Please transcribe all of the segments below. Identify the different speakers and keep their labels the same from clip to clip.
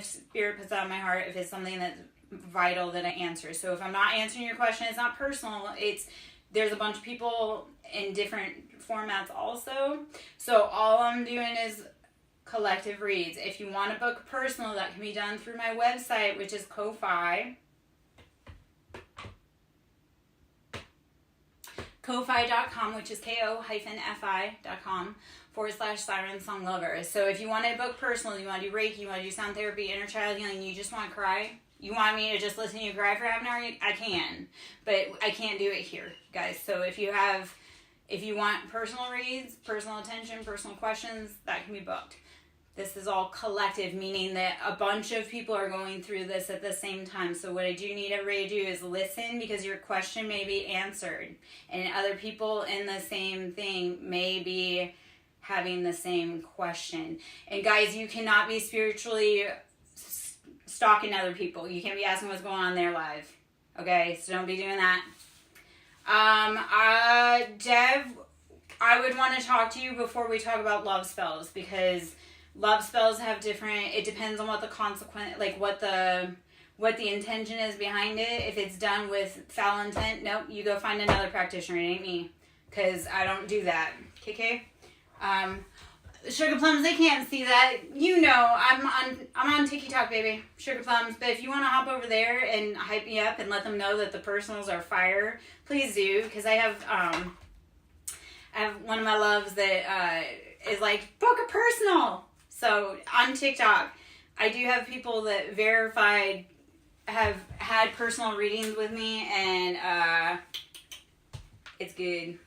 Speaker 1: if Spirit puts out of my heart, if it's something that's vital that I answer. So if I'm not answering your question, it's not personal. There's a bunch of people in different formats also. So all I'm doing is collective reads. If you want to book personal, that can be done through my website, which is Ko-Fi. Ko-Fi.com, which is ko-fi.com/SirenSong Lover. So if you want to book personal, you want to do Reiki, you want to do sound therapy, inner child healing, you just want to cry, you want me to just listen to you cry for half an hour, I can. But I can't do it here, guys. So if you want personal reads, personal attention, personal questions, that can be booked. This is all collective, meaning that a bunch of people are going through this at the same time. So what I do need everybody to do is listen, because your question may be answered. And other people in the same thing may be having the same question. And guys, you cannot be spiritually stalking other people. You can't be asking what's going on in their life. Okay? So don't be doing that. Dev, I would want to talk to you before we talk about love spells, because love spells have different, it depends on what the consequence, like what the intention is behind it. If it's done with foul intent, nope, you go find another practitioner. It ain't me, because I don't do that. Okay? Sugar Plums, they can't see that. You know, I'm on TikTok, baby. Sugar Plums. But if you want to hop over there and hype me up and let them know that the personals are fire, please do, because I have one of my loves that is like, book a personal. So on TikTok, I do have people that verified have had personal readings with me, and it's good.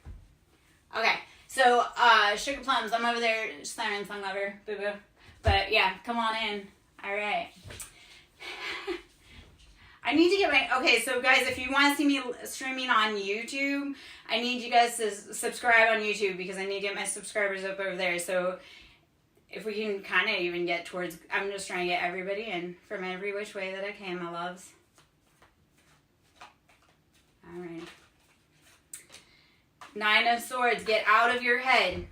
Speaker 1: Okay, so Sugar Plums, I'm over there, SirenSong Lover, boo boo. But yeah, come on in. All right. I need to get okay, so guys, if you want to see me streaming on YouTube, I need you guys to subscribe on YouTube, because I need to get my subscribers up over there. So if we can kind of even get towards, I'm just trying to get everybody in from every which way that I can, my loves. All right. Nine of Swords, get out of your head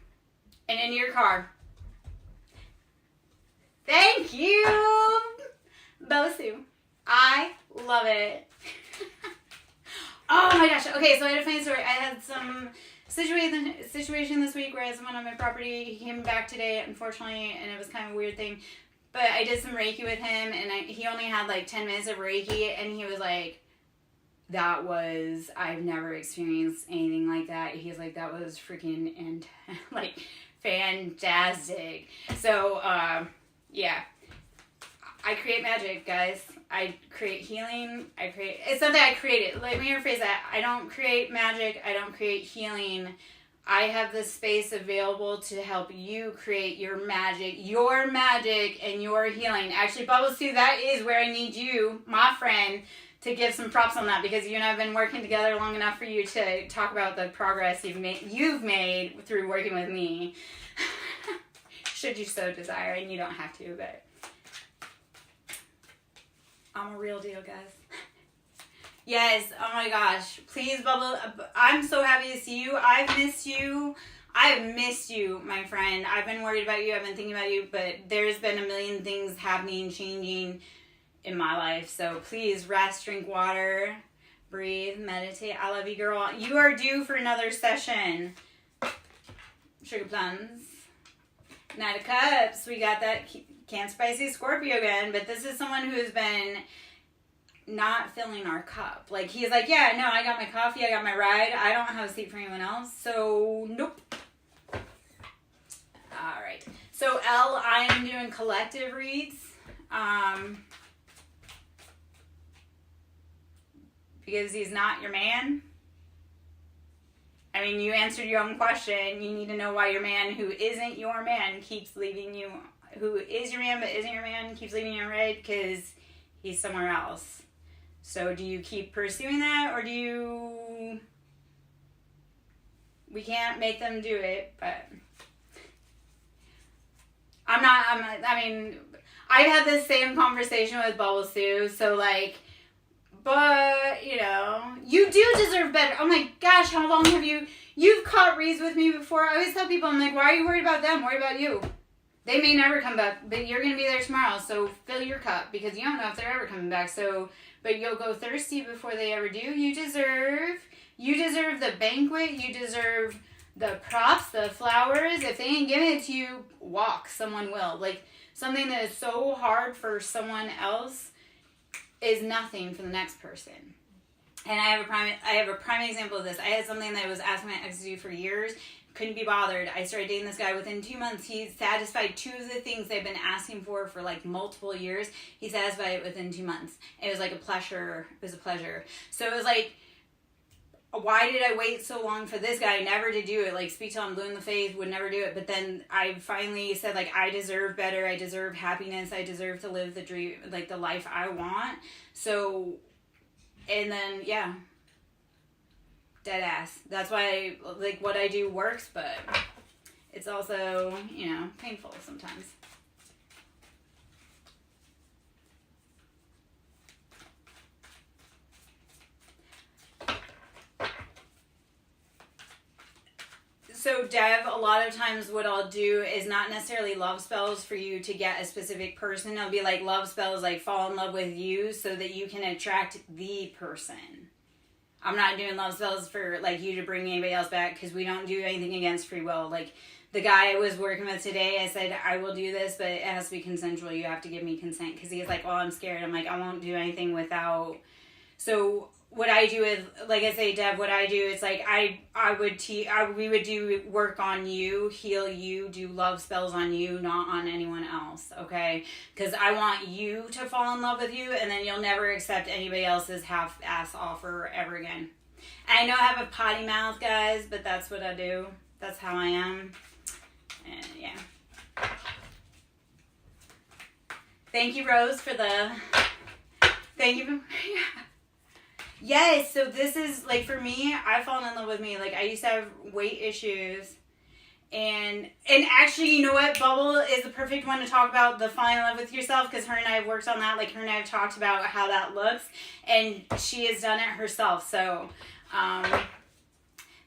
Speaker 1: and into your car. Thank you, Bosu. I love it. Oh my gosh. Okay, so I had a funny story. I had some situation this week where I had someone on my property. He came back today, unfortunately, and it was kind of a weird thing. But I did some Reiki with him, and he only had like 10 minutes of Reiki, and he was like, I've never experienced anything like that. He's like, that was freaking like fantastic. So, yeah. I create magic, guys. I create healing. It's something I created. Let me rephrase that. I don't create magic. I don't create healing. I have the space available to help you create your magic and your healing. Actually, Bubbles too, that is where I need you, my friend, to give some props on that, because you and I have been working together long enough for you to talk about the progress you've made through working with me. Should you so desire, and you don't have to, but I'm a real deal, guys. Yes, oh my gosh. Please, Bubble. I'm so happy to see you. I've missed you, my friend. I've been worried about you. I've been thinking about you, but there's been a million things happening, changing in my life. So please rest, drink water, breathe, meditate. I love you, girl. You are due for another session. Sugar Plums. Knight of Cups. We got that Cancer, Pisces, Scorpio again, but this is someone who has been not filling our cup. Like, he's like, yeah, no, I got my coffee, I got my ride, I don't have a seat for anyone else, so nope. All right. So L, I am doing collective reads. Because he's not your man. I mean, you answered your own question. You need to know why your man who isn't your man keeps leaving you, who is your man but isn't your man, keeps leaving you on red because he's somewhere else. So do you keep pursuing that, or do you... We can't make them do it, but... I mean, I've had this same conversation with Bubbles too, so like... But, you know, you do deserve better. Oh my gosh, how long have you've caught reads with me before? I always tell people, I'm like, why are you worried about them? Worry about you. They may never come back, but you're going to be there tomorrow, so fill your cup, because you don't know if they're ever coming back. So, but you'll go thirsty before they ever do. You deserve the banquet. You deserve the props, the flowers. If they ain't giving it to you, walk. Someone will. Like, something that is so hard for someone else is nothing for the next person. And I have a prime example of this. I had something that I was asking my ex to do for years. Couldn't be bothered. I started dating this guy. Within 2 months, he satisfied 2 of the things they've been asking for like multiple years. He satisfied it within 2 months. It was like a pleasure. It was a pleasure. So it was like, why did I wait so long for this guy never to do it? Like, speak till I'm blue in the face, would never do it. But then I finally said, like, I deserve better. I deserve happiness. I deserve to live the dream, like the life I want. So, and then, yeah. Dead ass. That's why, like, what I do works, but it's also, painful sometimes. So, Dev, a lot of times what I'll do is not necessarily love spells for you to get a specific person. It'll be like love spells, like fall in love with you so that you can attract the person. I'm not doing love spells for, like, you to bring anybody else back, because we don't do anything against free will. Like, the guy I was working with today, I said, I will do this, but it has to be consensual. You have to give me consent, because he's like, well, I'm scared. I'm like, I won't do anything without. So what I do is, like I say, Deb, what I do is, like, we would do work on you, heal you, do love spells on you, not on anyone else, okay? Because I want you to fall in love with you, and then you'll never accept anybody else's half-ass offer ever again. I know I have a potty mouth, guys, but that's what I do. That's how I am. And, yeah. Thank you, Rose, for the... Thank you for... Yeah. Yes, so this is, like, for me, I've fallen in love with me. Like, I used to have weight issues. And actually, you know what? Bubble is the perfect one to talk about the falling in love with yourself, because her and I have worked on that. Like, her and I have talked about how that looks. And she has done it herself. So,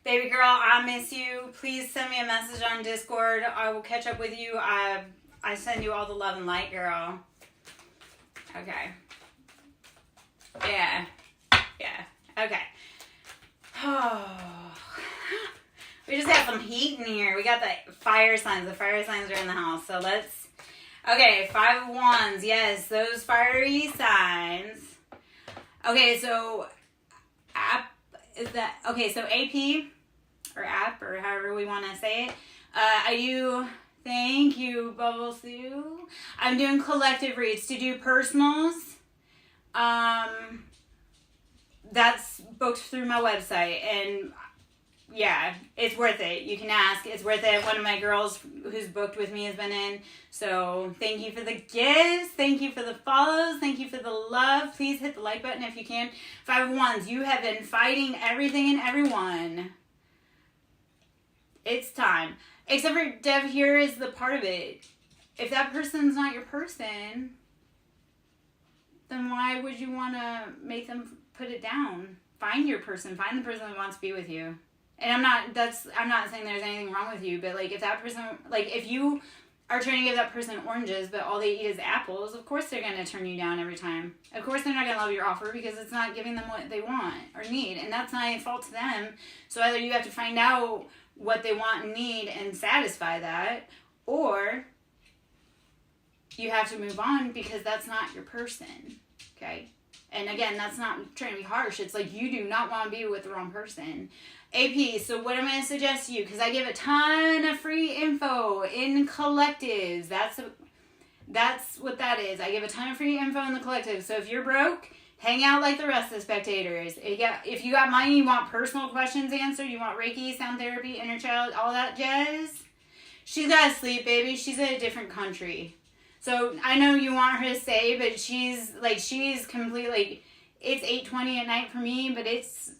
Speaker 1: baby girl, I miss you. Please send me a message on Discord. I will catch up with you. I send you all the love and light, girl. Okay. Yeah. Yeah. Okay. Oh. We just got some heat in here. We got the fire signs. The fire signs are in the house. So let's... Okay, 5 of Wands. Yes, those fiery signs. Okay, so... so AP, or app, or however we want to say it. I do... Thank you, Bubble Sue. I'm doing collective reads. To do personals, that's booked through my website, and yeah, it's worth it. You can ask. It's worth it. One of my girls who's booked with me has been in. So thank you for the gifts. Thank you for the follows. Thank you for the love. Please hit the like button if you can. 5 of Wands. You have been fighting everything and everyone. It's time. Except for Dev, here is the part of it. If that person's not your person, then why would you want to make them put it down? Find your person. Find the person that wants to be with you. And I'm not saying there's anything wrong with you, but like if that person, like if you are trying to give that person oranges, but all they eat is apples, of course they're going to turn you down every time. Of course they're not going to love your offer because it's not giving them what they want or need. And that's not a fault to them. So either you have to find out what they want and need and satisfy that, or you have to move on because that's not your person. Okay? And again, that's not trying to be harsh. It's like you do not want to be with the wrong person. AP, so what am I going to suggest to you? Because I give a ton of free info in collectives. That's what that is. I give a ton of free info in the collective. So if you're broke, hang out like the rest of the spectators. If you got money, you want personal questions answered, you want Reiki, sound therapy, inner child, all that jazz, she's got to sleep, baby. She's in a different country. So I know you want her to stay, but she's completely, it's 8:20 at night for me, but it's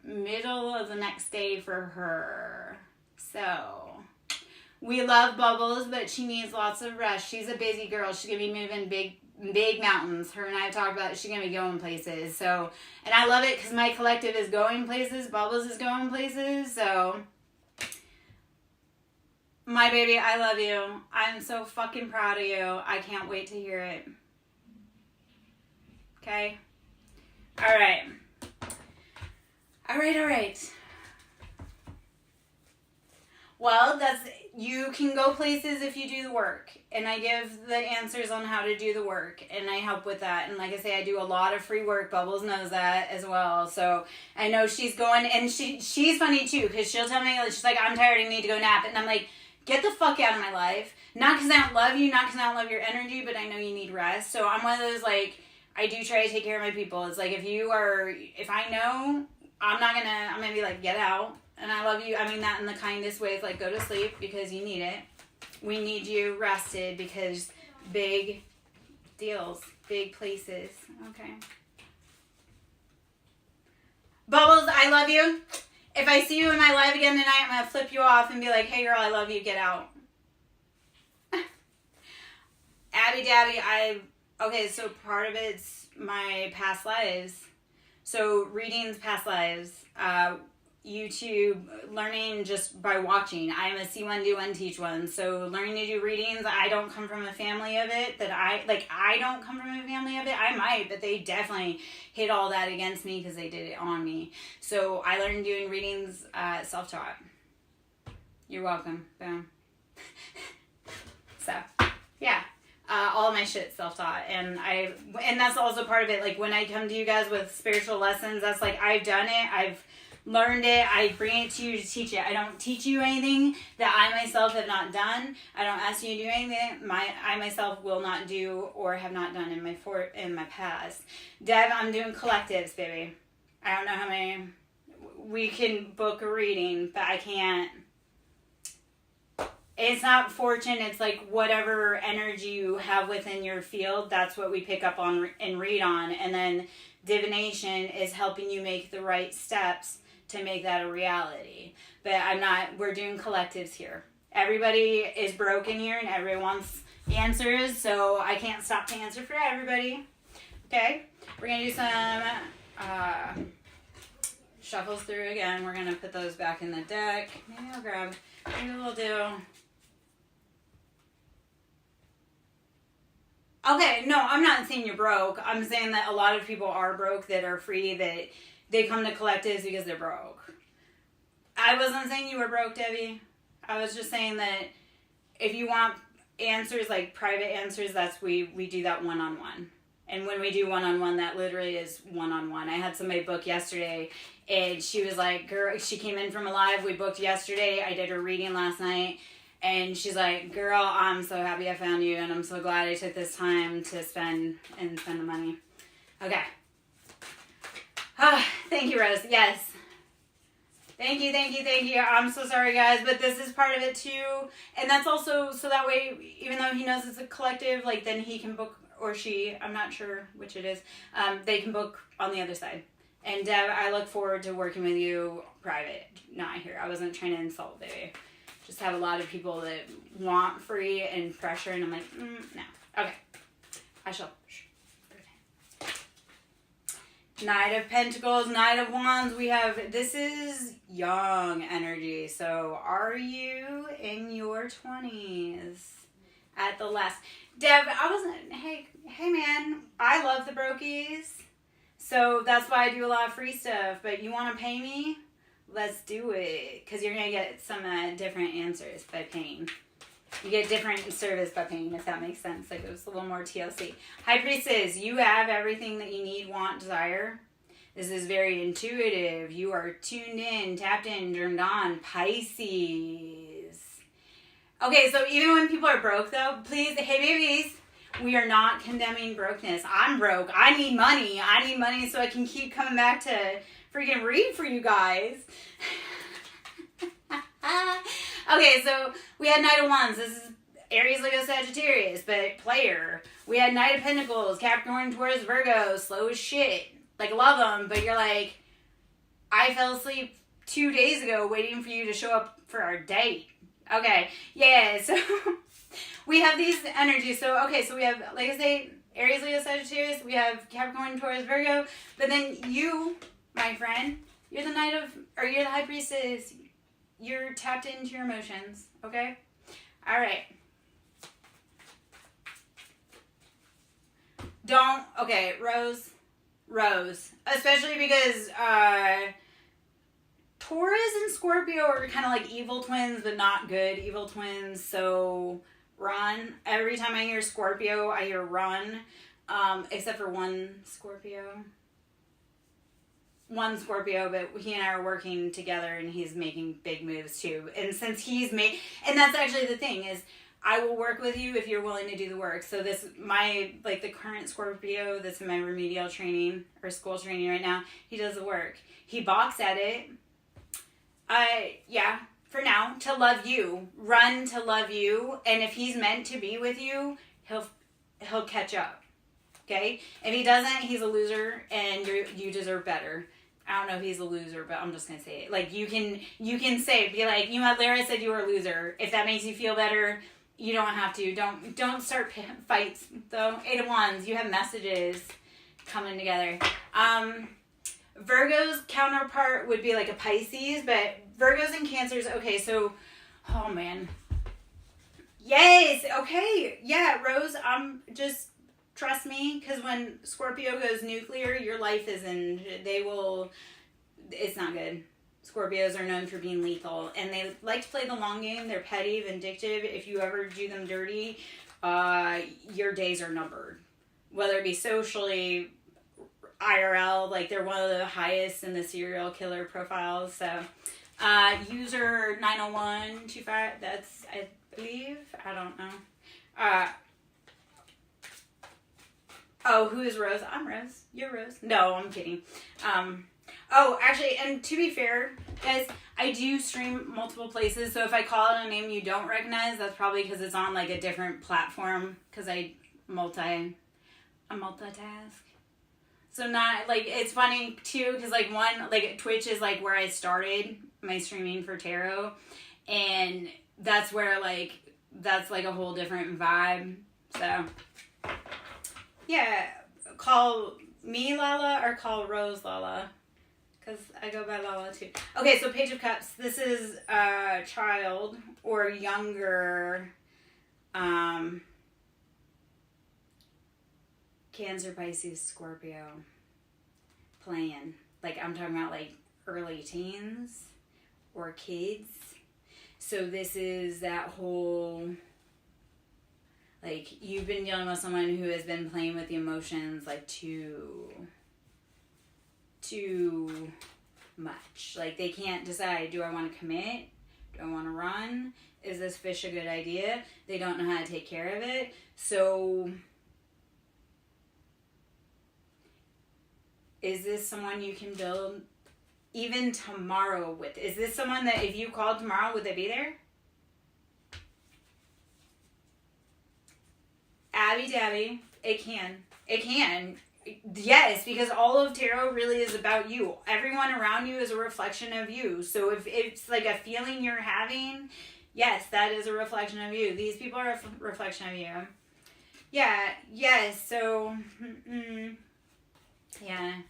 Speaker 1: middle of the next day for her. So we love Bubbles, but she needs lots of rest. She's a busy girl. She's going to be moving big mountains. Her and I have talked about it. She's going to be going places. So, and I love it because my collective is going places. Bubbles is going places. So My baby, I love you. I'm so fucking proud of you. I can't wait to hear it. Okay? Alright. Alright. Well, you can go places if you do the work. And I give the answers on how to do the work. And I help with that. And like I say, I do a lot of free work. Bubbles knows that as well. So I know she's going, and she's funny too, because she'll tell me, she's like, I'm tired, I need to go nap. And I'm like, get the fuck out of my life. Not because I don't love you, not because I don't love your energy, but I know you need rest. So I'm one of those, like, I do try to take care of my people. It's like, if I know, I'm gonna be like, get out. And I love you. I mean that in the kindest ways, like, go to sleep because you need it. We need you rested because big deals, big places. Okay. Bubbles, I love you. If I see you in my live again tonight, I'm going to flip you off and be like, hey girl, I love you, get out. Abby Dabby, okay, so part of it's my past lives. So readings, past lives, YouTube, learning just by watching. I'm a see one, do one, teach one. So learning to do readings, I don't come from a family of it. I don't come from a family of it. I might, but they definitely hit all that against me because they did it on me. So I learned doing readings self-taught. You're welcome. Boom. So, yeah. All of my shit's self-taught, and that's also part of it. Like, when I come to you guys with spiritual lessons, that's like, I've done it, I've learned it, I bring it to you to teach it. I don't teach you anything that I myself have not done. I don't ask you to do anything I myself will not do or have not done in my past. Dev, I'm doing collectives, baby. I don't know how many. We can book a reading, but I can't. It's not fortune, it's like whatever energy you have within your field, that's what we pick up on and read on. And then divination is helping you make the right steps to make that a reality. But we're doing collectives here. Everybody is broken here and everyone wants answers, so I can't stop to answer for everybody. Okay? We're going to do some shuffles through again. We're going to put those back in the deck. Maybe we'll do... Okay, no, I'm not saying you're broke. I'm saying that a lot of people are broke that are free, that they come to collectives because they're broke. I wasn't saying you were broke, Debbie. I was just saying that if you want answers, like private answers, we do that one-on-one. And when we do one-on-one, that literally is one-on-one. I had somebody book yesterday, and she was like, girl, she came in from a live we booked yesterday. I did her reading last night. And she's like, girl, I'm so happy I found you, and I'm so glad I took this time to spend the money. Okay. Thank you, Rose. Yes. Thank you. I'm so sorry, guys, but this is part of it, too. And that's also, so that way, even though he knows it's a collective, like, then he can book, or she, I'm not sure which it is, they can book on the other side. And, Deb, I look forward to working with you private, not here. I wasn't trying to insult, baby. Just have a lot of people that want free and pressure, and I'm like, no. Okay. I shall. Knight of Pentacles, Knight of Wands. This is young energy. So, are you in your 20s at the last? Deb, hey man, I love the brokies. So, that's why I do a lot of free stuff. But you want to pay me? Let's do it, because you're going to get some different answers by paying. You get different service by paying, if that makes sense. Like, it was a little more TLC. High Priestess, you have everything that you need, want, desire. This is very intuitive. You are tuned in, tapped in, turned on. Pisces. Okay, so even when people are broke, though, please, hey, babies, we are not condemning brokenness. I'm broke. I need money. So I can keep coming back to freaking read for you guys. Okay, so we had Knight of Wands. This is Aries, Leo, Sagittarius, but player. We had Knight of Pentacles, Capricorn, Taurus, Virgo, slow as shit. Like, love them, but you're like, I fell asleep 2 days ago waiting for you to show up for our date. Okay, yeah, so we have these energies. So, okay, so we have, like I say, Aries, Leo, Sagittarius. We have Capricorn, Taurus, Virgo. But then you, my friend, you're the High Priestess. You're tapped into your emotions, okay? All right. Rose. Especially because Taurus and Scorpio are kind of like evil twins, but not good evil twins. So run. Every time I hear Scorpio, I hear run. Except for one Scorpio, but he and I are working together and he's making big moves too. And since and that's actually the thing is, I will work with you if you're willing to do the work. So the current Scorpio that's in my remedial training or school training right now, he does the work. He balks at it. For now, to love you. Run to love you. And if he's meant to be with you, he'll catch up. Okay? If he doesn't, he's a loser and you deserve better. I don't know if he's a loser, but I'm just going to say it. Like, you can say, be like, you know what, Lara said you were a loser. If that makes you feel better, you don't have to. Don't start fights, though. 8 of Wands, you have messages coming together. Virgo's counterpart would be like a Pisces, but Virgos and Cancers, okay, so, oh, man. Yes, okay. Yeah, Rose, just trust me, because when Scorpio goes nuclear, your life is it's not good. Scorpios are known for being lethal, and they like to play the long game. They're petty, vindictive. If you ever do them dirty, your days are numbered. Whether it be socially, IRL, like they're one of the highest in the serial killer profiles. So, user 90125, that's, I believe, I don't know. Who is Rose? I'm Rose. You're Rose. No, I'm kidding. Actually, and to be fair, guys, I do stream multiple places, so if I call out a name you don't recognize, that's probably because it's on, like, a different platform, because I multitask. So not, like, it's funny, too, because, like, Twitch is, like, where I started my streaming for tarot, and that's where, like, that's, like, a whole different vibe, so, yeah, call me Lala or call Rose Lala, because I go by Lala, too. Okay, so Page of Cups, this is a child or younger, Cancer, Pisces, Scorpio playing. Like, I'm talking about, like, early teens or kids. So this is that whole, like, you've been dealing with someone who has been playing with the emotions, like, too much. Like, they can't decide, do I want to commit? Do I want to run? Is this fish a good idea? They don't know how to take care of it. So, is this someone you can build even tomorrow with? Is this someone that if you called tomorrow, would they be there? Abby Dabby, it can. Yes, because all of tarot really is about you. Everyone around you is a reflection of you. So if it's like a feeling you're having, yes, that is a reflection of you. These people are a reflection of you. Yeah, yes, so, yeah.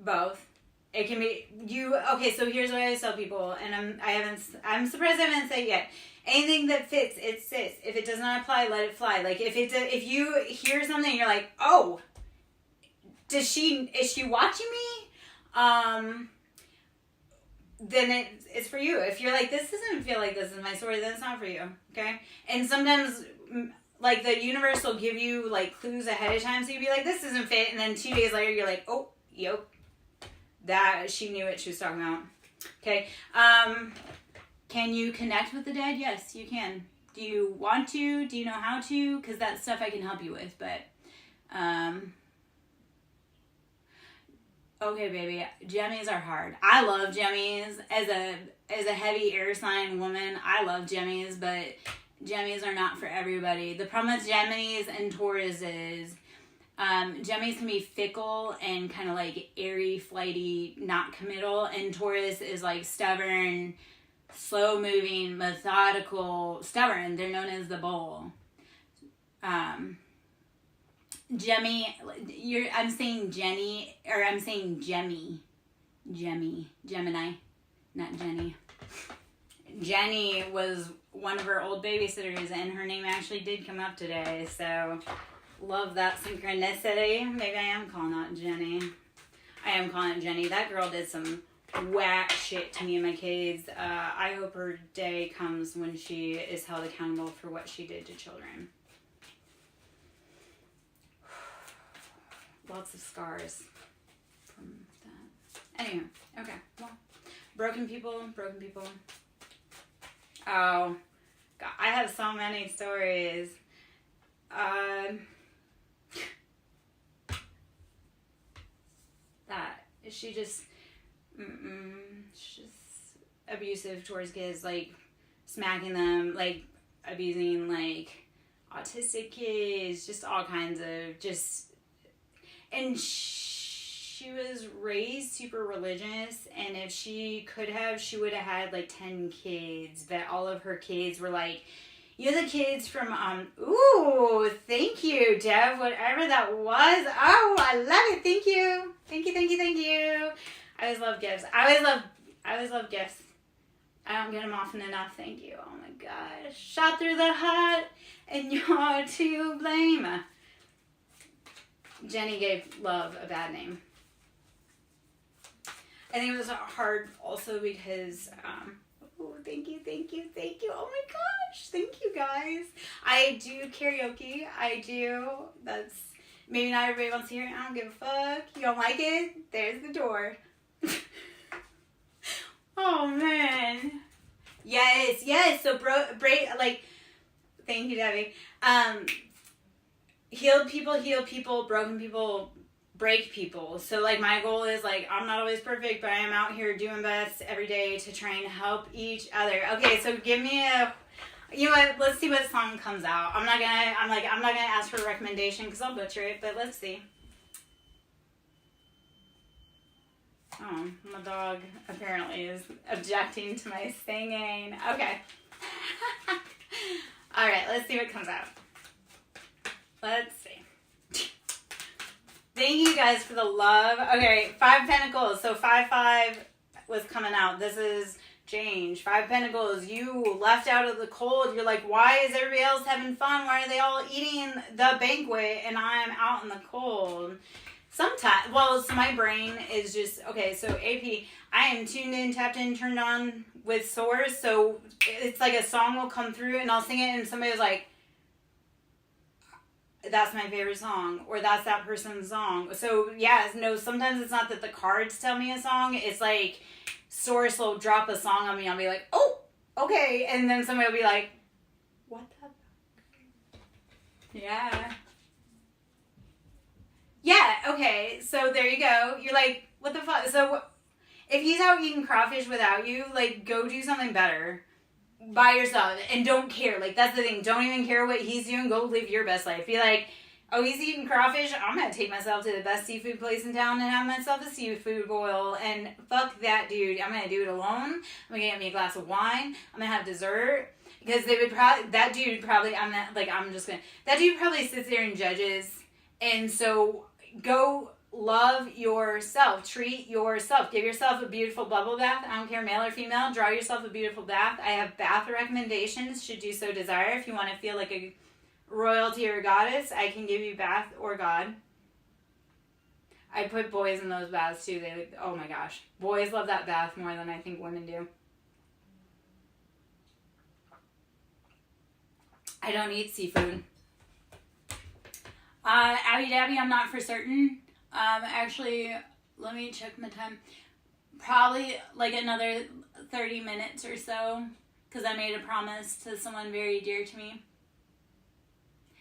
Speaker 1: Both. It can be, okay, so here's what I tell people, and I'm surprised I haven't said it yet. Anything that fits, it sits. If it does not apply, let it fly. Like, if you hear something and you're like, oh, is she watching me? Then it's for you. If you're like, this doesn't feel like this is my story, then it's not for you, okay? And sometimes, like, the universe will give you, like, clues ahead of time, so you'll be like, this doesn't fit, and then 2 days later, you're like, oh, yep. That, she knew what she was talking about. Okay, can you connect with the dead? Yes, you can. Do you want to? Do you know how to? Because that's stuff I can help you with, but, okay, baby, Gemmies are hard. I love Gemmies. As a heavy air sign woman, I love Gemmies, but Gemmies are not for everybody. The problem with Gemmies and Taurus is, Gemmies can be fickle and kind of like airy, flighty, not committal, and Taurus is like stubborn, slow moving, methodical, stubborn. They're known as the bull. I'm saying Jenny, or I'm saying Gemmy. Gemini, not Jenny. Jenny was one of her old babysitters, and her name actually did come up today. So, love that synchronicity. Maybe I am calling out Jenny. I am calling it Jenny. That girl did some whack shit to me and my kids. I hope her day comes when she is held accountable for what she did to children. Lots of scars from that. Anyway, okay. Well, broken people. Oh, God, I have so many stories. That she's just abusive towards kids, like smacking them, like abusing like autistic kids, just all kinds of just. And she was raised super religious, and if she could have, she would have had like 10 kids, but all of her kids were like, you're the kids from, ooh, thank you, Deb, whatever that was. Oh, I love it. Thank you. Thank you. I always love gifts. I always love gifts. I don't get them often enough. Thank you. Oh my gosh. Shot through the heart, and you're to blame. Jenny gave love a bad name. I think it was hard also because, oh, thank you. Oh my gosh. Thank you, guys. I do karaoke. I do. That's, maybe not everybody wants to hear it. I don't give a fuck. You don't like it? There's the door. Oh, man. Yes. So, like, thank you, Debbie. Healed people heal people, broken people break people. So, like, my goal is, like, I'm not always perfect, but I am out here doing best every day to try and help each other. Okay, so give me you know what, let's see what song comes out. I'm not gonna ask for a recommendation because I'll butcher it, but let's see. Oh, my dog apparently is objecting to my singing. Okay. Alright, let's see what comes out. Let's see. Thank you guys for the love. Okay, 5 Pentacles. So 5-5 was coming out. This is change. 5 Pentacles. You left out of the cold. You're like, why is everybody else having fun? Why are they all eating the banquet and I'm out in the cold? Sometimes, well, so my brain is just, okay, so AP, I am tuned in, tapped in, turned on with Source, so it's like a song will come through and I'll sing it and somebody was like, that's my favorite song, or that's that person's song. So, yeah, no, sometimes it's not that the cards tell me a song, it's like Source will drop a song on me, I'll be like, oh, okay, and then somebody will be like, what the fuck? Yeah. Yeah, okay, so there you go. You're like, what the fuck? So if he's out eating crawfish without you, like, go do something better by yourself and don't care. Like, that's the thing. Don't even care what he's doing. Go live your best life. Be like, oh, he's eating crawfish? I'm going to take myself to the best seafood place in town and have myself a seafood boil. And fuck that dude. I'm going to do it alone. I'm going to get me a glass of wine. I'm going to have dessert. Because they would probably, that dude probably, that dude probably sits there and judges. And so go love yourself. Treat yourself. Give yourself a beautiful bubble bath. I don't care, male or female. Draw yourself a beautiful bath. I have bath recommendations should you so desire. If you want to feel like a royalty or goddess, I can give you bath or god. I put boys in those baths too. They, oh my gosh. Boys love that bath more than I think women do. I don't eat seafood. Abby Dabby, I'm not for certain. Actually, let me check my time. Probably like another 30 minutes or so, because I made a promise to someone very dear to me.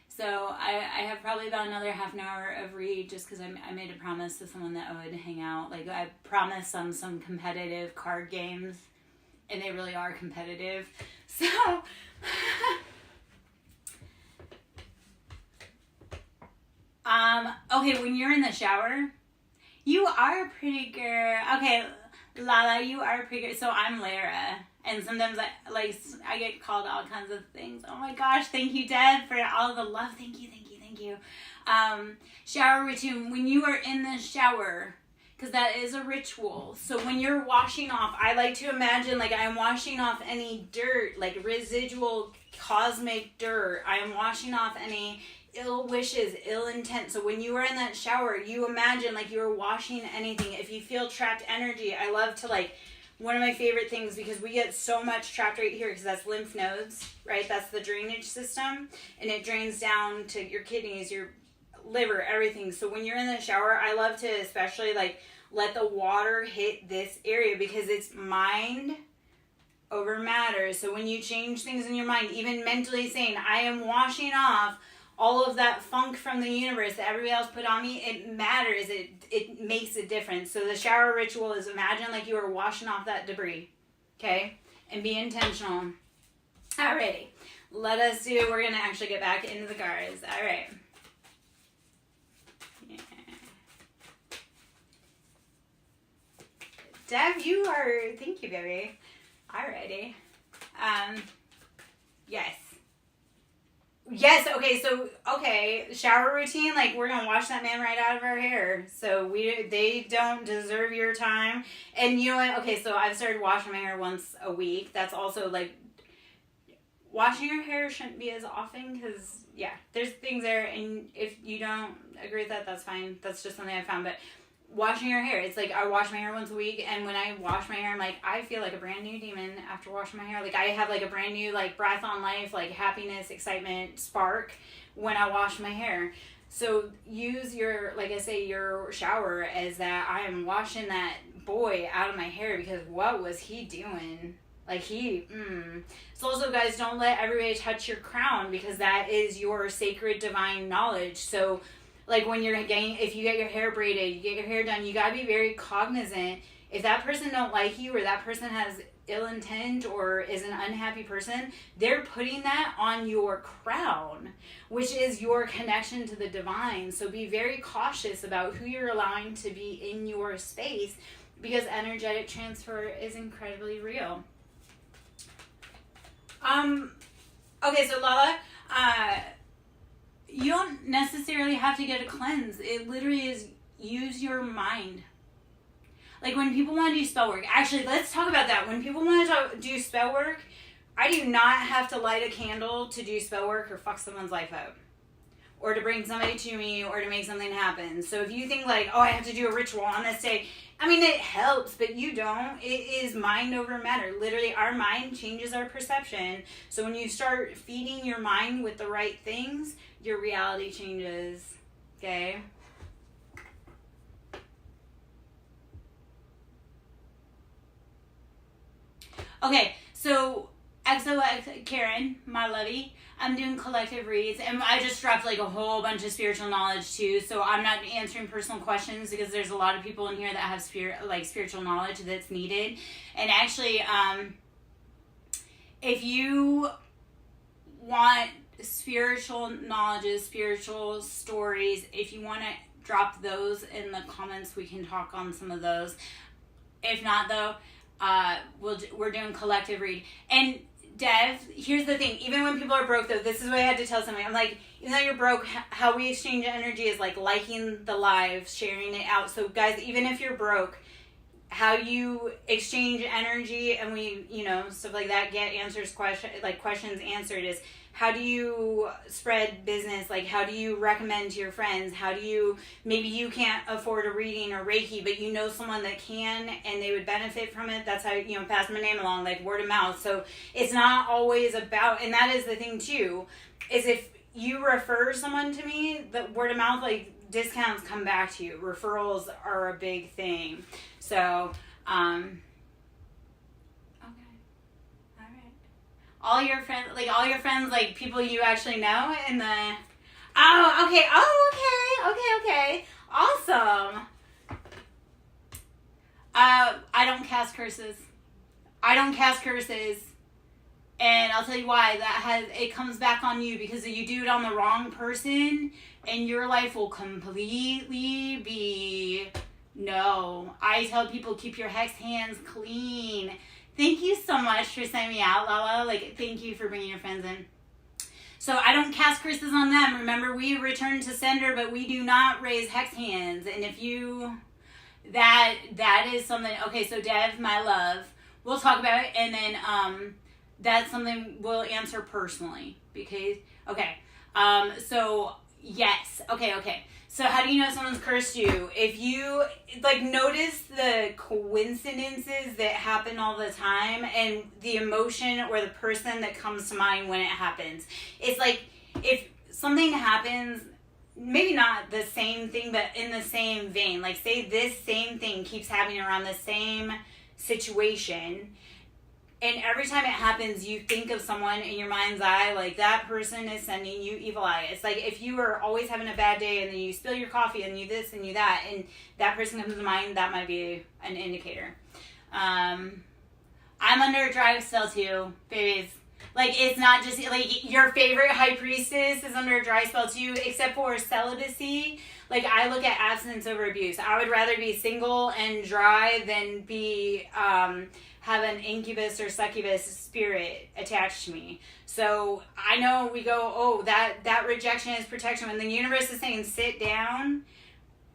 Speaker 1: So I have probably about another half an hour of read, just because I made a promise to someone that I would hang out. Like, I promised some competitive card games, and they really are competitive. So... okay, when you're in the shower, you are a pretty girl. Okay, Lala, you are a pretty girl. So I'm Lara, and sometimes I get called all kinds of things. Oh my gosh, thank you, Dad, for all the love. Thank you. Shower routine. When you are in the shower, because that is a ritual. So when you're washing off, I like to imagine like I'm washing off any dirt, like residual cosmic dirt. I am washing off any ill wishes, ill intent. So when you are in that shower, you imagine like you are washing anything. If you feel trapped energy, I love to like, one of my favorite things, because we get so much trapped right here because that's lymph nodes, right? That's the drainage system, and it drains down to your kidneys, your liver, everything. So when you're in the shower, I love to especially like let the water hit this area because it's mind over matter. So when you change things in your mind, even mentally saying, I am washing off all of that funk from the universe that everybody else put on me, it matters. It makes a difference. So the shower ritual is imagine like you are washing off that debris, okay? And be intentional. Alrighty, we're going to actually get back into the cards. All right. Yeah. Deb, thank you, baby. Alrighty. Yes. Yes, okay, shower routine, like we're gonna wash that man right out of our hair. So they don't deserve your time. And you know what? Okay, so I've started washing my hair once a week. That's also like, washing your hair shouldn't be as often because, yeah, there's things there, and if you don't agree with that, that's fine. That's just something I found. But washing your hair, it's like I wash my hair once a week, and when I wash my hair, I'm like, I feel like a brand new demon after washing my hair. Like I have like a brand new like breath on life, like happiness, excitement, spark when I wash my hair. So use your, like I say, your shower as that I am washing that boy out of my hair, because what was he doing? Like So also, guys, don't let everybody touch your crown, because that is your sacred divine knowledge. So like when if you get your hair braided, you get your hair done, you gotta be very cognizant. If that person don't like you, or that person has ill intent or is an unhappy person, they're putting that on your crown, which is your connection to the divine. So be very cautious about who you're allowing to be in your space, because energetic transfer is incredibly real. Okay, so Lala, you don't necessarily have to get a cleanse. It literally is use your mind. Like when people want to do spell work, actually, let's talk about that. When people want to do spell work, I do not have to light a candle to do spell work or fuck someone's life up, or to bring somebody to me, or to make something happen. So if you think like, oh, I have to do a ritual on this day, I mean, it helps, but you don't. It is mind over matter. Literally, our mind changes our perception. So when you start feeding your mind with the right things, your reality changes, okay? Okay, so XOX Karen, my lovey, I'm doing collective reads, and I just dropped like a whole bunch of spiritual knowledge too, so I'm not answering personal questions because there's a lot of people in here that have spiritual knowledge that's needed. And actually, if you want spiritual knowledges, spiritual stories, if you want to drop those in the comments, we can talk on some of those. If not though, we're doing collective read. And Dev, here's the thing, even when people are broke though, this is what I had to tell somebody. I'm like, even though you're broke, how we exchange energy is like liking the live, sharing it out. So guys, even if you're broke, how you exchange energy, and we, stuff like that, get questions answered, is how do you spread business? Like, how do you recommend to your friends? How do you, maybe you can't afford a reading or Reiki, but you know someone that can and they would benefit from it. That's how, pass my name along, like word of mouth. So it's not always about, and that is the thing too, is if you refer someone to me, the word of mouth, like discounts come back to you. Referrals are a big thing. So, all your friends, like people you actually know in the, okay, awesome. I don't cast curses, and I'll tell you why. It comes back on you, because you do it on the wrong person, and your life will completely be, no. I tell people, keep your hex hands clean. Thank you so much for sending me out, Lala. Thank you for bringing your friends in. So I don't cast curses on them. Remember, we return to sender, but we do not raise hex hands. And if you that is something. Okay, so Dev, my love, we'll talk about it, and then that's something we'll answer personally because so yes, okay. So how do you know someone's cursed you? If you like notice the coincidences that happen all the time and the emotion or the person that comes to mind when it happens. It's like if something happens, maybe not the same thing, but in the same vein. Like say this same thing keeps happening around the same situation. And every time it happens, you think of someone in your mind's eye, like that person is sending you evil eye. It's like if you are always having a bad day and then you spill your coffee and you this and you that, and that person comes to mind, that might be an indicator. I'm under a dry spell too, babies. Like it's not just like your favorite high priestess is under a dry spell too, except for celibacy. Like I look at abstinence over abuse. I would rather be single and dry than be have an incubus or succubus spirit attached to me. So I know we go, oh, that rejection is protection. When the universe is saying sit down,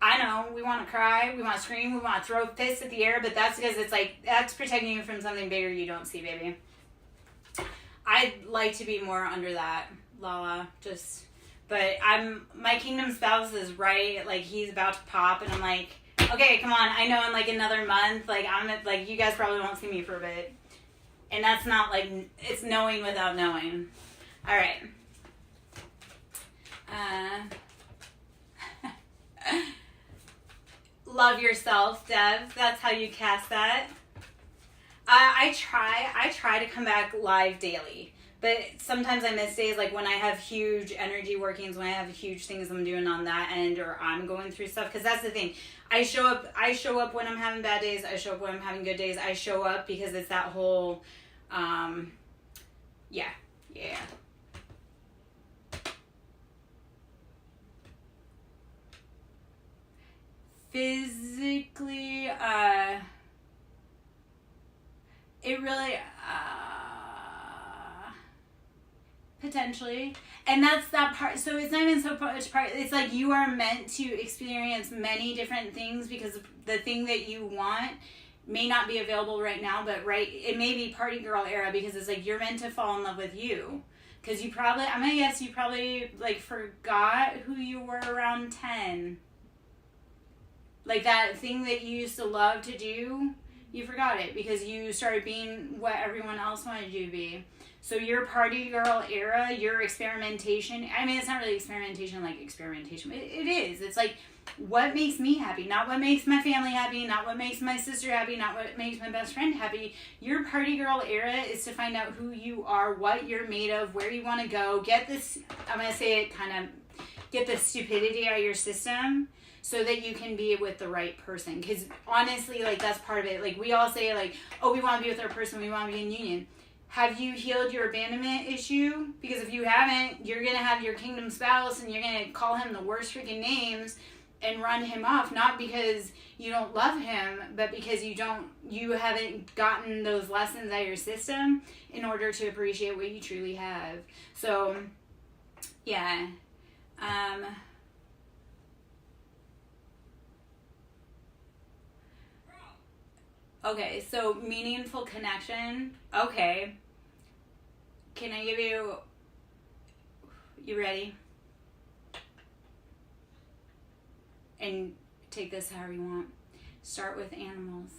Speaker 1: I know we want to cry, we want to scream, we want to throw fists at the air, but that's because it's like that's protecting you from something bigger you don't see, baby. I'd like to be more under that, Lala. But my kingdom spouse is right. Like he's about to pop, and I'm like, okay, come on. I know in like another month, like you guys probably won't see me for a bit, and that's not like it's knowing without knowing. All right. Love yourself, Dev. That's how you cast that. I try to come back live daily, but sometimes I miss days, like when I have huge energy workings, when I have huge things I'm doing on that end, or I'm going through stuff. Because that's the thing, I show up when I'm having bad days. I show up when I'm having good days. I show up because it's that whole, yeah. Physically, it really, potentially. And that's that part. So it's not even so much part. It's like you are meant to experience many different things because the thing that you want may not be available right now, but it may be party girl era because it's like you're meant to fall in love with you. Because I'm going to guess you probably like forgot who you were around 10. Like that thing that you used to love to do, you forgot it because you started being what everyone else wanted you to be. So your party girl era, your experimentation, I mean, it's not really experimentation like experimentation, but it is. It's like, what makes me happy? Not what makes my family happy, not what makes my sister happy, not what makes my best friend happy. Your party girl era is to find out who you are, what you're made of, where you want to go. Get this, I'm going to say it get the stupidity out of your system so that you can be with the right person. Because honestly, like that's part of it. Like we all say like, oh, we want to be with our person, we want to be in union. Have you healed your abandonment issue? Because if you haven't, you're going to have your kingdom spouse and you're going to call him the worst freaking names and run him off. Not because you don't love him, but because you haven't gotten those lessons out of your system in order to appreciate what you truly have. So, yeah. Okay, so meaningful connection. Okay. Can I give you ready? And take this however you want. Start with animals.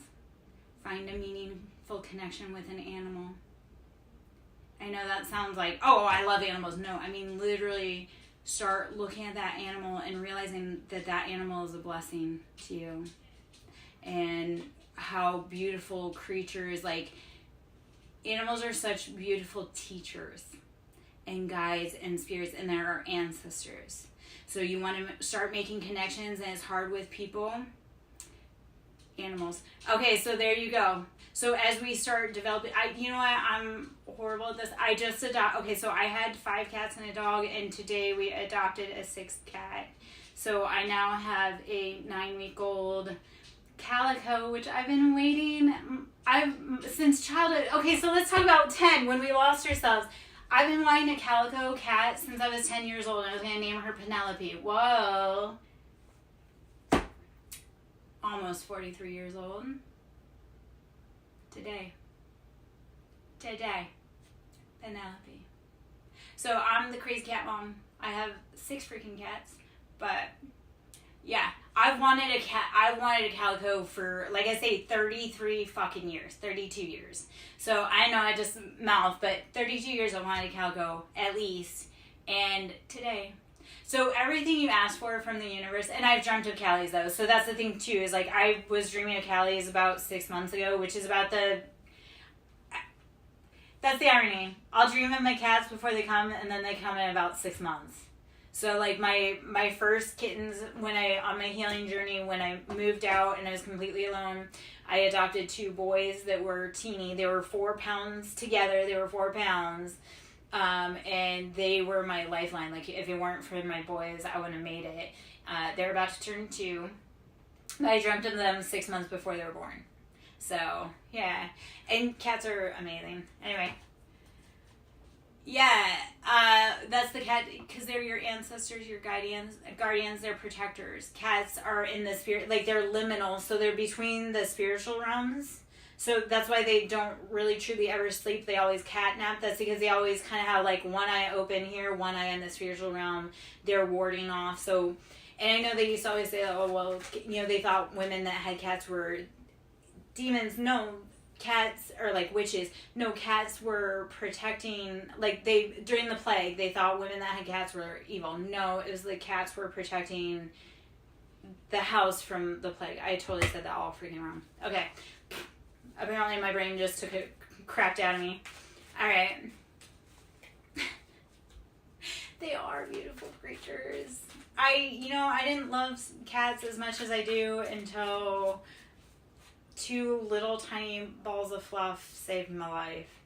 Speaker 1: Find a meaningful connection with an animal. I know that sounds like, oh, I love animals. No, I mean literally start looking at that animal and realizing that animal is a blessing to you. And how beautiful creatures, like animals are such beautiful teachers and guides and spirits, and they're our ancestors. So you want to start making connections, and it's hard with people. Animals. Okay, so there you go. So as we start developing, you know what? I'm horrible at this. I just okay, so I had 5 cats and a dog, and today we adopted a 6th cat. So I now have a 9-week-old calico, which I've been waiting. Since childhood. Okay, so let's talk about 10 when we lost ourselves. I've been wanting a calico cat since I was 10 years old. I was going to name her Penelope. Whoa. almost 43 years old. Today. Penelope. So I'm the crazy cat mom. I have 6 freaking cats. But yeah, I wanted a calico for, like I say, 33 fucking years. 32 years. So I know I just mouth, but 32 years I wanted a calico at least. And today. So everything you ask for from the universe, and I've dreamt of Callie's though. So that's the thing too, is like I was dreaming of Callie's about 6 months ago, which is about that's the irony. I'll dream of my cats before they come, and then they come in about 6 months. So like my first kittens, on my healing journey, when I moved out and I was completely alone, I adopted 2 boys that were teeny. They were 4 pounds together. They were 4 pounds. And they were my lifeline. Like if it weren't for my boys, I wouldn't have made it. They're about to turn 2. I dreamt of them 6 months before they were born. So yeah, and cats are amazing. Anyway, yeah, that's the cat, because they're your ancestors, your guardians, they're protectors. Cats are in the spirit, like they're liminal, so they're between the spiritual realms. So that's why they don't really truly ever sleep. They always catnap. That's because they always kind of have like one eye open here, one eye in the spiritual realm. They're warding off. So, and I know they used to always say, oh, well, they thought women that had cats were demons. No, cats are like witches. No, cats were protecting, like during the plague, they thought women that had cats were evil. No, it was the cats were protecting the house from the plague. I totally said that all freaking wrong. Okay. Apparently my brain just took a cracked out of me. Alright. They are beautiful creatures. I didn't love cats as much as I do until 2 little tiny balls of fluff saved my life.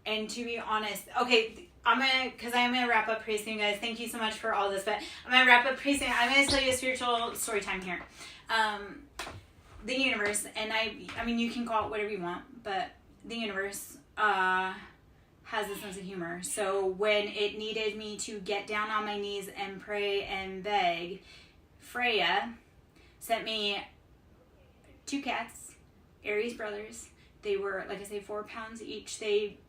Speaker 1: And to be honest, okay, I'm gonna wrap up pretty soon, guys. Thank you so much for all this, but I'm gonna wrap up pretty soon. I'm gonna tell you a spiritual story time here. The universe, and I mean, you can call it whatever you want, but the universe has a sense of humor. So when it needed me to get down on my knees and pray and beg, Freya sent me 2 cats, Aries brothers. They were, like I say, 4 pounds each. They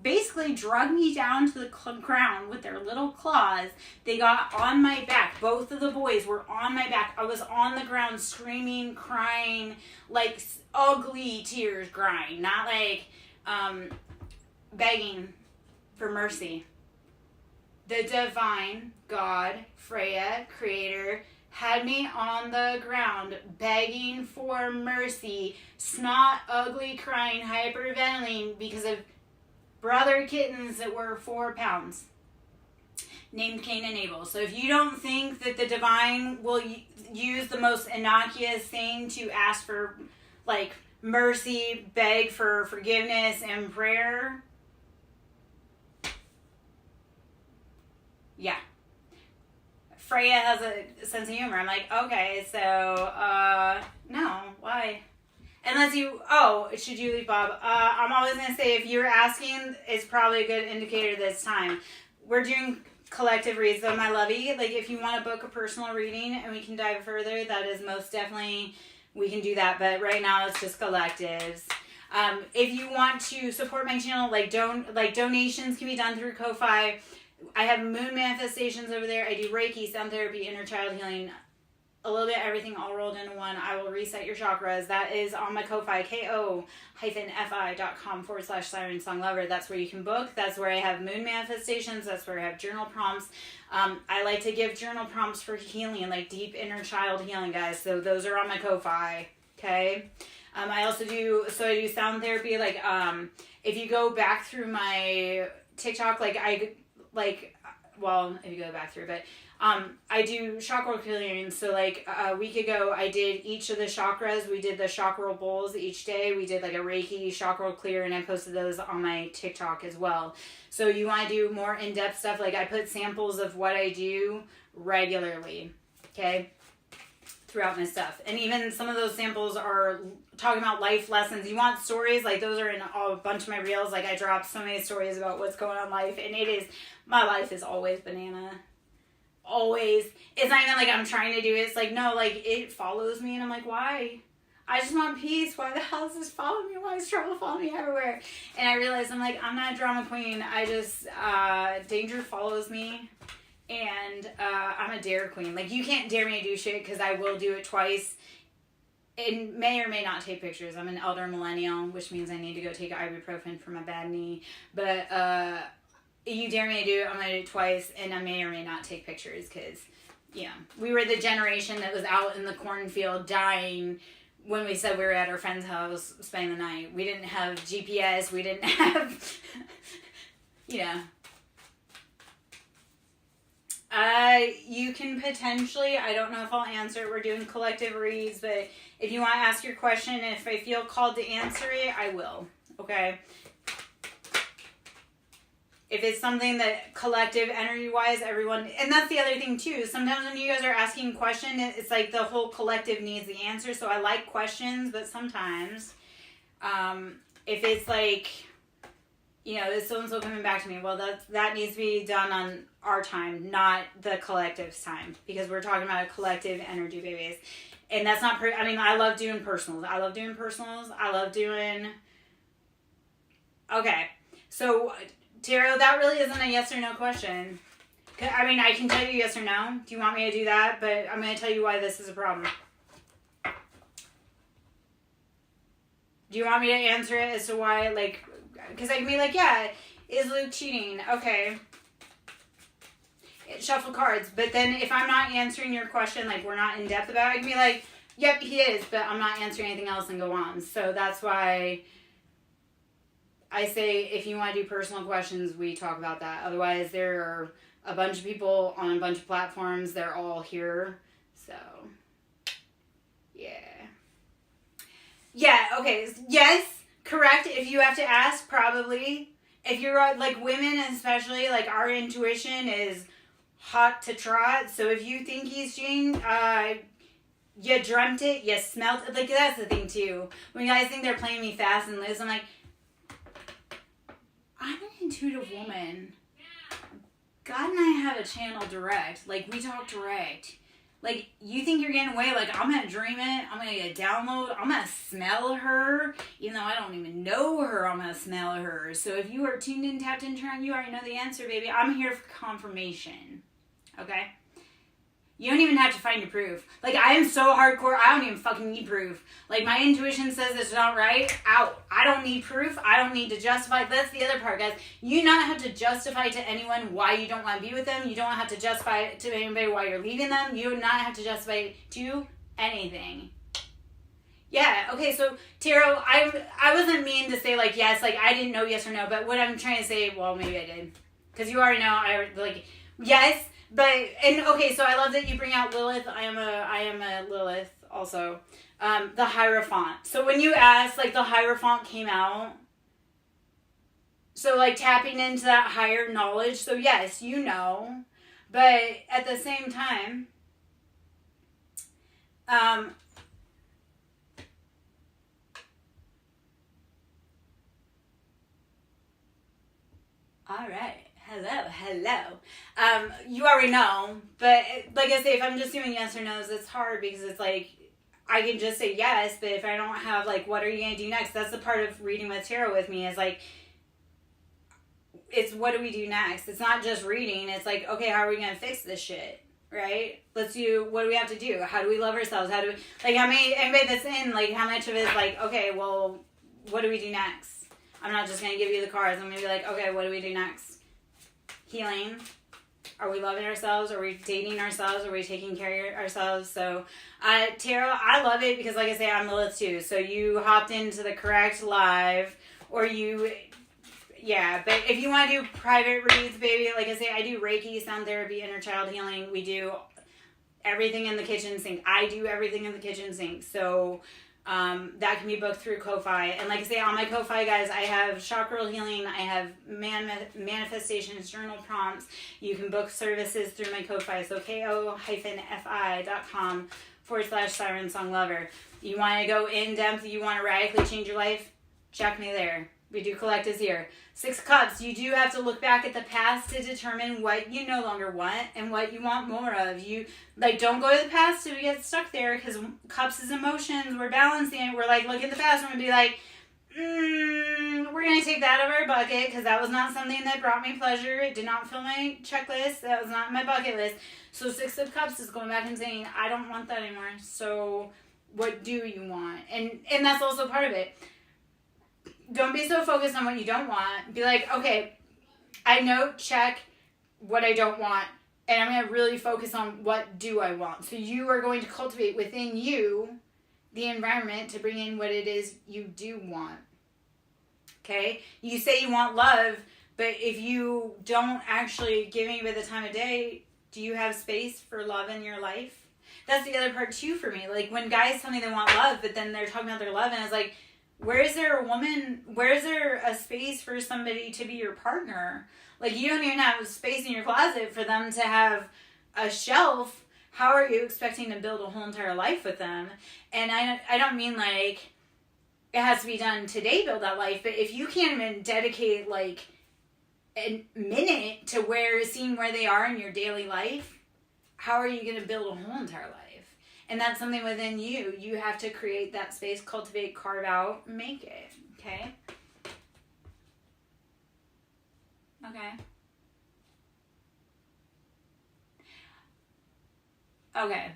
Speaker 1: basically drug me down to the ground with their little claws. They got on my back. Both of the boys were on my back. I was on the ground screaming, crying, like ugly tears crying, not like begging for mercy. The divine God, Freya, creator, had me on the ground begging for mercy, snot, ugly, crying, hyperventilating because of brother kittens that were 4 pounds, named Cain and Abel. So if you don't think that the divine will use the most innocuous thing to ask for, like, mercy, beg for forgiveness and prayer, yeah. Freya has a sense of humor. I'm like, okay, so, no, why? Unless should you leave Bob? I'm always going to say, if you're asking, it's probably a good indicator this time. We're doing collective reads, though, my lovey. Like, if you want to book a personal reading and we can dive further, that is most definitely, we can do that. But right now, it's just collectives. If you want to support my channel, donations can be done through Ko-Fi. I have moon manifestations over there. I do Reiki, sound therapy, inner child healing, a little bit of everything all rolled into one. I will reset your chakras. That is on my Ko-Fi, ko-fi.com/SirenSong Lover. That's where you can book. That's where I have moon manifestations. That's where I have journal prompts. I like to give journal prompts for healing, like deep inner child healing, guys. So those are on my Ko-Fi, okay? I also do sound therapy. Like, if you go back through my TikTok, if you go back through, but I do chakra clearing. So like a week ago, I did each of the chakras. We did the chakra bowls each day. We did like a Reiki chakra clear, and I posted those on my TikTok as well. So you want to do more in-depth stuff, like I put samples of what I do regularly, okay, throughout my stuff. And even some of those samples are talking about life lessons. You want stories? Like, those are in a bunch of my reels. Like, I drop so many stories about what's going on in life, and my life is always banana. always, it's not even like I'm trying to do it. It's like, no, like it follows me and I'm like, why? I just want peace. Why the hell does this follow me? Why is trouble following me everywhere? And I realized I'm like, I'm not a drama queen. I just, danger follows me. And I'm a dare queen. Like, you can't dare me to do shit because I will do it twice. It may or may not take pictures. I'm an elder millennial, which means I need to go take ibuprofen for my bad knee. But you dare me to do it, I'm going to do it twice, and I may or may not take pictures because, you know, we were the generation that was out in the cornfield dying when we said we were at our friend's house spending the night. We didn't have GPS. We didn't have, you know. You can potentially, I don't know if I'll answer it. We're doing collective reads, but if you want to ask your question, and if I feel called to answer it, I will. Okay? If it's something that collective energy-wise, everyone, and that's the other thing too. Sometimes when you guys are asking a question, it's like the whole collective needs the answer. So I like questions, but sometimes, if it's like, you know, is so-and-so coming back to me? Well, that needs to be done on our time, not the collective's time, because we're talking about a collective energy, babies. And that's not, I mean, I love doing personals. I love doing, okay. So, Tarot, that really isn't a yes or no question. I mean, I can tell you yes or no. Do you want me to do that? But I'm going to tell you why this is a problem. Do you want me to answer it as to why, like, because I can be like, yeah, is Luke cheating? Okay. Shuffle cards. But then if I'm not answering your question, like we're not in depth about it, I can be like, yep, he is, but I'm not answering anything else and go on. So that's why I say if you want to do personal questions, we talk about that. Otherwise, there are a bunch of people on a bunch of platforms. They're all here. So, yeah. Yeah, okay. Yes, correct. If you have to ask, probably. If you're like women especially, like our intuition is hot to trot. So if you think he's cheating, you dreamt it, you smelt it. Like, that's the thing too. When guys think they're playing me fast and loose, I'm like, I'm an intuitive woman. God and I have a channel direct. Like, we talk direct. Like, you think you're getting away? Like, I'm going to dream it. I'm going to get a download. I'm going to smell her. Even though I don't even know her, I'm going to smell her. So if you are tuned in, tapped in, turned on, you already know the answer, baby. I'm here for confirmation. Okay? You don't even have to find your proof. Like, I am so hardcore, I don't even fucking need proof. Like, my intuition says it's not right. Out. I don't need proof. I don't need to justify. That's the other part, guys. You not have to justify to anyone why you don't want to be with them. You don't have to justify to anybody why you're leaving them. You do not have to justify to anything. Yeah, okay, so, Tarot, I wasn't mean to say, like, yes, like, I didn't know yes or no, but what I'm trying to say, well, maybe I did. Because you already know, yes. But, and okay, so I love that you bring out Lilith. I am a Lilith also. The Hierophant. So when you asked, like, the Hierophant came out. So, like, tapping into that higher knowledge. So, yes, you know. But at the same time, all right. Hello. You already know, but like I say, if I'm just doing yes or no's, it's hard because it's like, I can just say yes, but if I don't have, like, what are you going to do next? That's the part of reading with tarot with me is like, it's what do we do next? It's not just reading. It's like, okay, how are we going to fix this shit? Right? Let's do, what do we have to do? How do we love ourselves? How do we, like, how many, anybody that's in, like, how much of it is like, okay, well, what do we do next? I'm not just going to give you the cards. I'm going to be like, okay, what do we do next? Healing. Are we loving ourselves? Are we dating ourselves? Are we taking care of ourselves? So, Tarot, I love it because, like I say, I'm Lilith too. So you hopped into the correct live, or you, yeah. But if you want to do private reads, baby, like I say, I do Reiki, sound therapy, inner child healing. We do everything in the kitchen sink. I do everything in the kitchen sink. So, that can be booked through Ko-Fi. And like I say, on my Ko-Fi, guys, I have chakral healing. I have manifestations, journal prompts. You can book services through my Ko-Fi. So ko-fi.com/SirenSong Lover. You want to go in depth, you want to radically change your life? Check me there. We do collectives here. 6 Cups, you do have to look back at the past to determine what you no longer want and what you want more of. You, like, don't go to the past till we get stuck there, because Cups is emotions. We're balancing it. We're like, look at the past and we're going to be like, we're going to take that out of our bucket because that was not something that brought me pleasure. It did not fill my checklist. That was not my bucket list. So 6 of Cups is going back and saying, I don't want that anymore. So what do you want? And that's also part of it. Don't be so focused on what you don't want. Be like, okay, I know, check what I don't want. And I'm going to really focus on what do I want. So you are going to cultivate within you the environment to bring in what it is you do want. Okay? You say you want love, but if you don't actually give anybody the time of day, do you have space for love in your life? That's the other part too for me. Like when guys tell me they want love, but then they're talking about their love, and it's like, where is there a space for somebody to be your partner? Like you don't even have space in your closet for them to have a shelf. How are you expecting to build a whole entire life with them? And I don't mean like it has to be done today, build that life, but if you can't even dedicate like a minute to seeing where they are in your daily life, how are you going to build a whole entire life? And that's something within you. You have to create that space, cultivate, carve out, make it. Okay? Okay. Okay.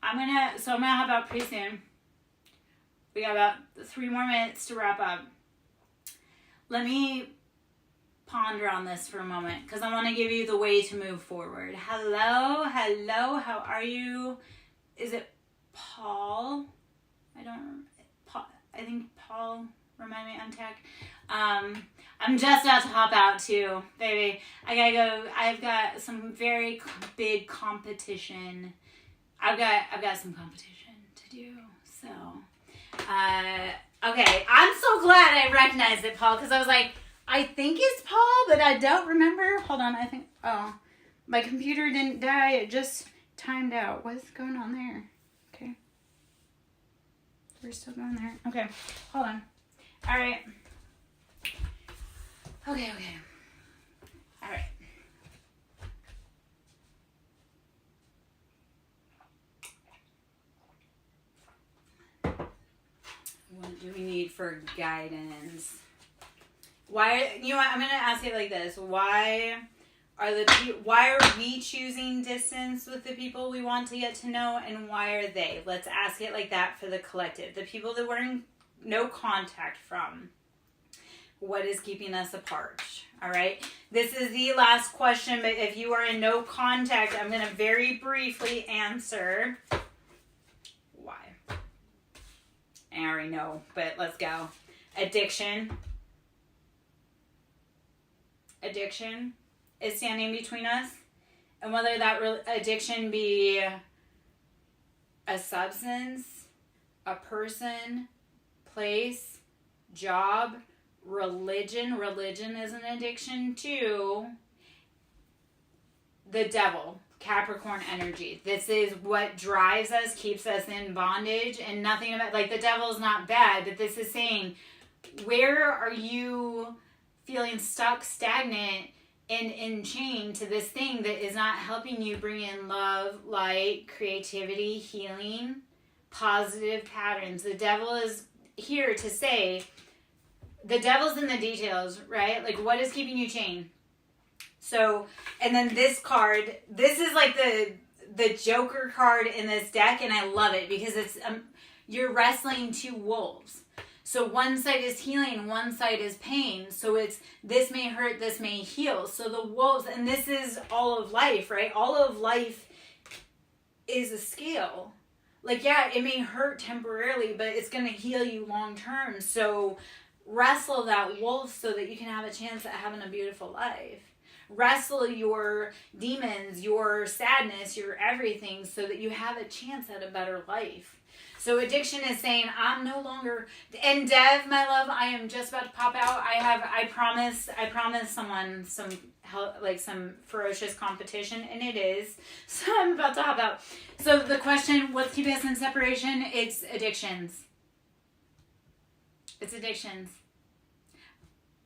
Speaker 1: I'm gonna hop out pretty soon. We got about 3 more minutes to wrap up. Let me ponder on this for a moment, because I want to give you the way to move forward. Hello, how are you? Is it Paul? I think Paul, remind me, untagged. I'm just about to hop out too, baby. I gotta go. I've got some very big competition. I've got some competition to do. So, okay. I'm so glad I recognized it, Paul, because I was like, I think it's Paul, but I don't remember. Hold on, my computer didn't die. It just timed out. What's going on there? Okay. We're still going there. Okay, hold on. All right. Okay. All right. What do we need for guidance? Why? You know what? I'm gonna ask it like this: Why are we choosing distance with the people we want to get to know, and why are they? Let's ask it like that for the collective. The people that we're in no contact from. What is keeping us apart? All right. This is the last question, but if you are in no contact, I'm gonna very briefly answer why. I already know, but let's go. Addiction is standing between us, and whether that addiction be a substance, a person, place, job, religion is an addiction too. The devil, Capricorn energy. This is what drives us, keeps us in bondage, and nothing about, like, the devil is not bad, but this is saying, where are you feeling stuck, stagnant, and enchained to this thing that is not helping you bring in love, light, creativity, healing, positive patterns? The devil is here to say, the devil's in the details, right? Like, what is keeping you chained? So, and then this card, this is like the Joker card in this deck, and I love it because it's you're wrestling 2 wolves. So one side is healing, one side is pain. So it's, this may hurt, this may heal. So the wolves, and this is all of life, right? All of life is a scale. Like, yeah, it may hurt temporarily, but it's going to heal you long term. So wrestle that wolf so that you can have a chance at having a beautiful life. Wrestle your demons, your sadness, your everything, so that you have a chance at a better life. So addiction is saying, I'm no longer, and Dev, my love, I am just about to pop out. I promise someone some help, like some ferocious competition, and it is. So I'm about to hop out. So the question, what's keeping us in separation? It's addictions. It's addictions.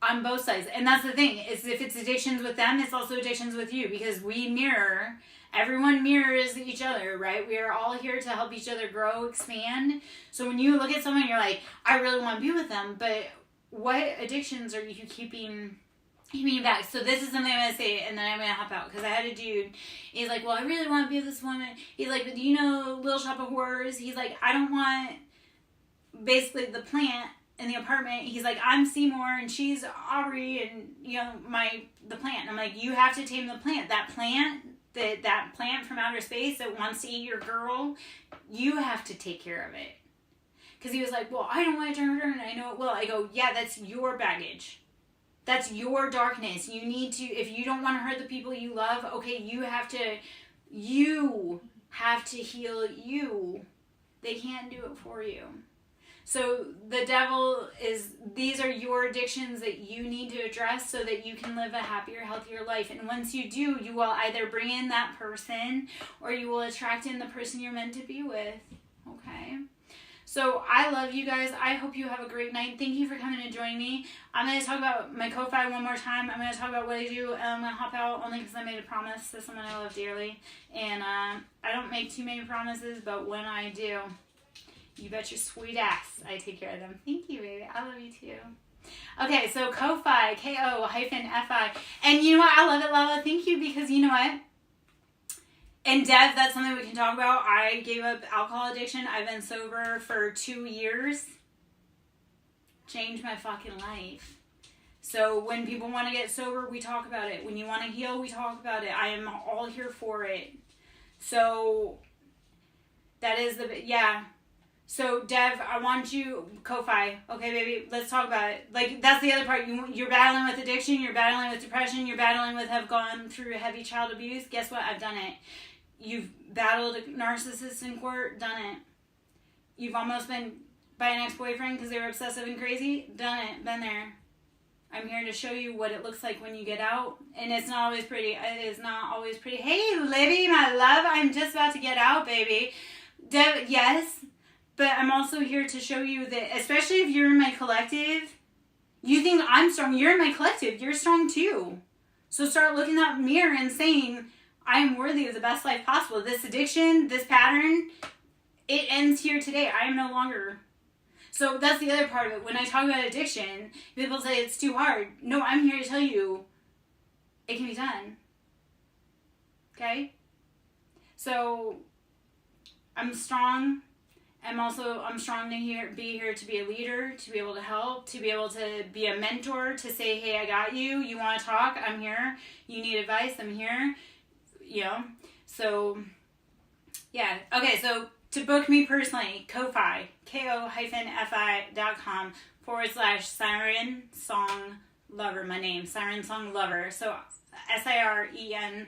Speaker 1: On both sides. And that's the thing, is if it's addictions with them, it's also addictions with you, because we mirror, everyone mirrors each other, right? We are all here to help each other grow, expand. So when you look at someone, you're like, I really want to be with them, but what addictions are you keeping you back? So this is something I'm going to say, and then I'm going to hop out, because I had a dude, he's like, well, I really want to be with this woman. He's like, but do you know Little Shop of Horrors? He's like, I don't want basically the plant in the apartment. He's like, I'm Seymour and she's Aubrey, and you know, the plant. And I'm like, you have to tame the plant. That plant from outer space that wants to eat your girl, you have to take care of it. Because he was like, well, I don't want to turn her, and I know it will. I go, yeah, that's your baggage. That's your darkness. You need to, if you don't want to hurt the people you love, okay, you have to heal you. They can't do it for you. So the devil these are your addictions that you need to address so that you can live a happier, healthier life. And once you do, you will either bring in that person or you will attract in the person you're meant to be with. Okay? So I love you guys. I hope you have a great night. Thank you for coming and joining me. I'm going to talk about my Ko-Fi one more time. I'm going to talk about what I do, and I'm going to hop out only because I made a promise to someone I love dearly. And I don't make too many promises, but when I do, you bet your sweet ass I take care of them. Thank you, baby. I love you too. Okay, so Ko-Fi, Ko-Fi. And you know what? I love it, Lala. Thank you, because you know what? And Dev, that's something we can talk about. I gave up alcohol addiction. I've been sober for 2 years. Changed my fucking life. So when people want to get sober, we talk about it. When you want to heal, we talk about it. I am all here for it. So that is yeah. So, Dev, I want you, Ko-Fi, okay, baby, let's talk about it. Like, that's the other part. You're battling with addiction, you're battling with depression, you're battling with have gone through heavy child abuse. Guess what? I've done it. You've battled a narcissist in court, done it. You've almost been by an ex-boyfriend because they were obsessive and crazy, done it, been there. I'm here to show you what it looks like when you get out, and it's not always pretty. It is not always pretty. Hey, Libby, my love, I'm just about to get out, baby. Dev, yes. But I'm also here to show you that, especially if you're in my collective, you think I'm strong. You're in my collective. You're strong too. So start looking in that mirror and saying, I am worthy of the best life possible. This addiction, this pattern, it ends here today. I am no longer. So that's the other part of it. When I talk about addiction, people say it's too hard. No, I'm here to tell you it can be done. Okay? So I'm strong. I'm strong to be here to be a leader, to be able to help, to be able to be a mentor, to say, hey, I got you. You want to talk? I'm here. You need advice? I'm here. You know? So, yeah. Okay, so to book me personally, Ko-Fi, ko-fi.com /SirenSong Lover, my name, SirenSong Lover. So, SirenSong